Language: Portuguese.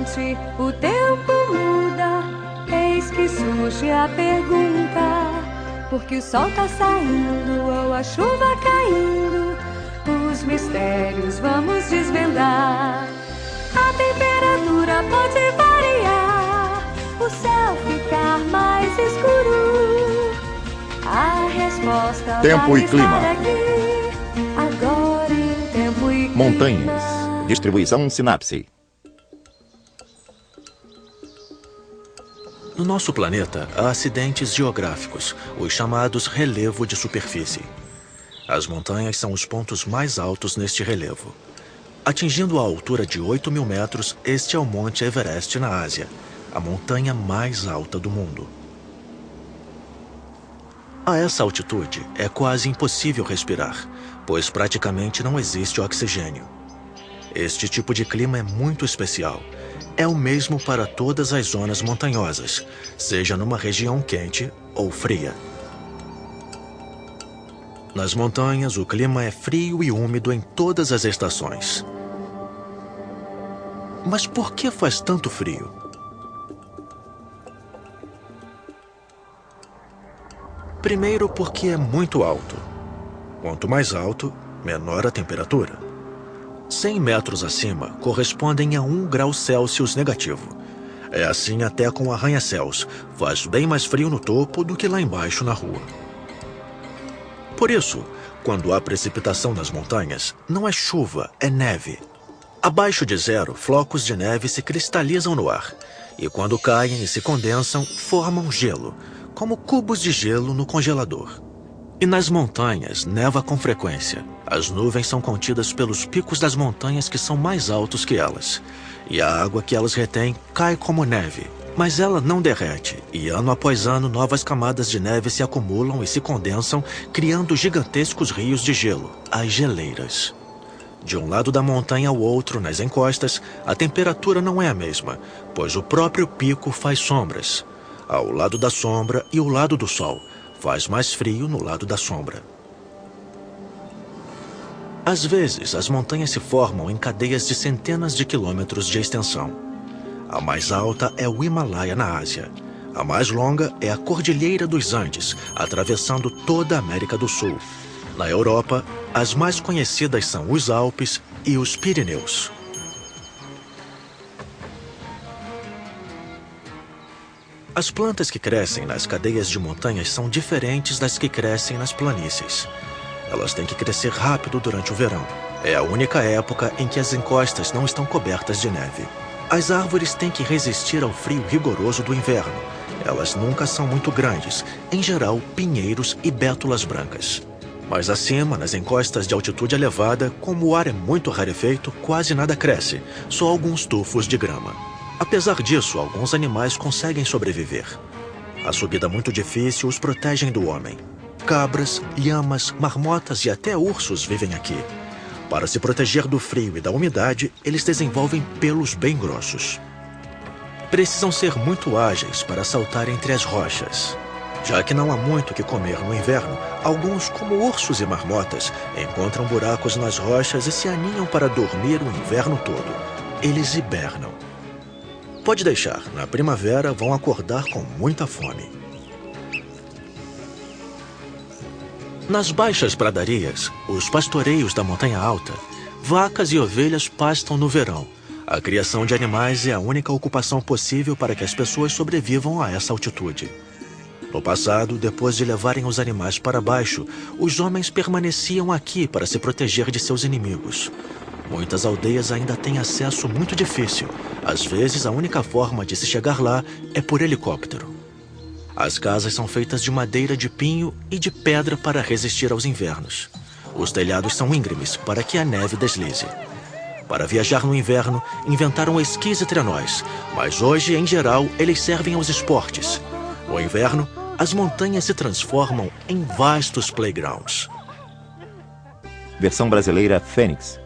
instante o tempo muda, eis que surge a pergunta: por que o sol tá saindo ou a chuva caindo? Os mistérios vamos desvendar. A temperatura pode variar, o céu ficar mais escuro. A resposta Tempo vai e clima. estar aqui, agora em tempo e clima. Montanhas. Distribuição Sinapse. No nosso planeta, há acidentes geográficos, os chamados relevo de superfície. As montanhas são os pontos mais altos neste relevo. Atingindo a altura de 8.000 metros, este é o Monte Everest na Ásia, a montanha mais alta do mundo. A essa altitude, é quase impossível respirar, pois praticamente não existe oxigênio. Este tipo de clima é muito especial. É o mesmo para todas as zonas montanhosas, seja numa região quente ou fria. Nas montanhas, o clima é frio e úmido em todas as estações. Mas por que faz tanto frio? Primeiro, porque é muito alto. Quanto mais alto, menor a temperatura. 100 metros acima correspondem a 1 grau Celsius negativo. É assim até com arranha-céus. Faz bem mais frio no topo do que lá embaixo na rua. Por isso, quando há precipitação nas montanhas, não é chuva, é neve. Abaixo de zero, flocos de neve se cristalizam no ar. E quando caem e se condensam, formam gelo, como cubos de gelo no congelador. E nas montanhas, neva com frequência. As nuvens são contidas pelos picos das montanhas que são mais altos que elas. E a água que elas retêm cai como neve. Mas ela não derrete, e ano após ano novas camadas de neve se acumulam e se condensam, criando gigantescos rios de gelo, as geleiras. De um lado da montanha ao outro, nas encostas, a temperatura não é a mesma, pois o próprio pico faz sombras. Ao lado da sombra e o lado do sol, faz mais frio no lado da sombra. Às vezes, as montanhas se formam em cadeias de centenas de quilômetros de extensão. A mais alta é o Himalaia na Ásia. A mais longa é a Cordilheira dos Andes, atravessando toda a América do Sul. Na Europa, as mais conhecidas são os Alpes e os Pirineus. As plantas que crescem nas cadeias de montanhas são diferentes das que crescem nas planícies. Elas têm que crescer rápido durante o verão. É a única época em que as encostas não estão cobertas de neve. As árvores têm que resistir ao frio rigoroso do inverno. Elas nunca são muito grandes, em geral pinheiros e bétulas brancas. Mais acima, nas encostas de altitude elevada, como o ar é muito rarefeito, quase nada cresce, só alguns tufos de grama. Apesar disso, alguns animais conseguem sobreviver. A subida muito difícil os protegem do homem. Cabras, lhamas, marmotas e até ursos vivem aqui. Para se proteger do frio e da umidade, eles desenvolvem pelos bem grossos. Precisam ser muito ágeis para saltar entre as rochas. Já que não há muito o que comer no inverno, alguns, como ursos e marmotas, encontram buracos nas rochas e se aninham para dormir o inverno todo. Eles hibernam. Pode deixar, na primavera vão acordar com muita fome. Nas baixas pradarias, os pastoreios da montanha alta, vacas e ovelhas pastam no verão. A criação de animais é a única ocupação possível para que as pessoas sobrevivam a essa altitude. No passado, depois de levarem os animais para baixo, os homens permaneciam aqui para se proteger de seus inimigos. Muitas aldeias ainda têm acesso muito difícil. Às vezes, a única forma de se chegar lá é por helicóptero. As casas são feitas de madeira de pinho e de pedra para resistir aos invernos. Os telhados são íngremes para que a neve deslize. Para viajar no inverno, inventaram esquis e trenós, mas hoje, em geral, eles servem aos esportes. No inverno, as montanhas se transformam em vastos playgrounds. Versão brasileira Fênix.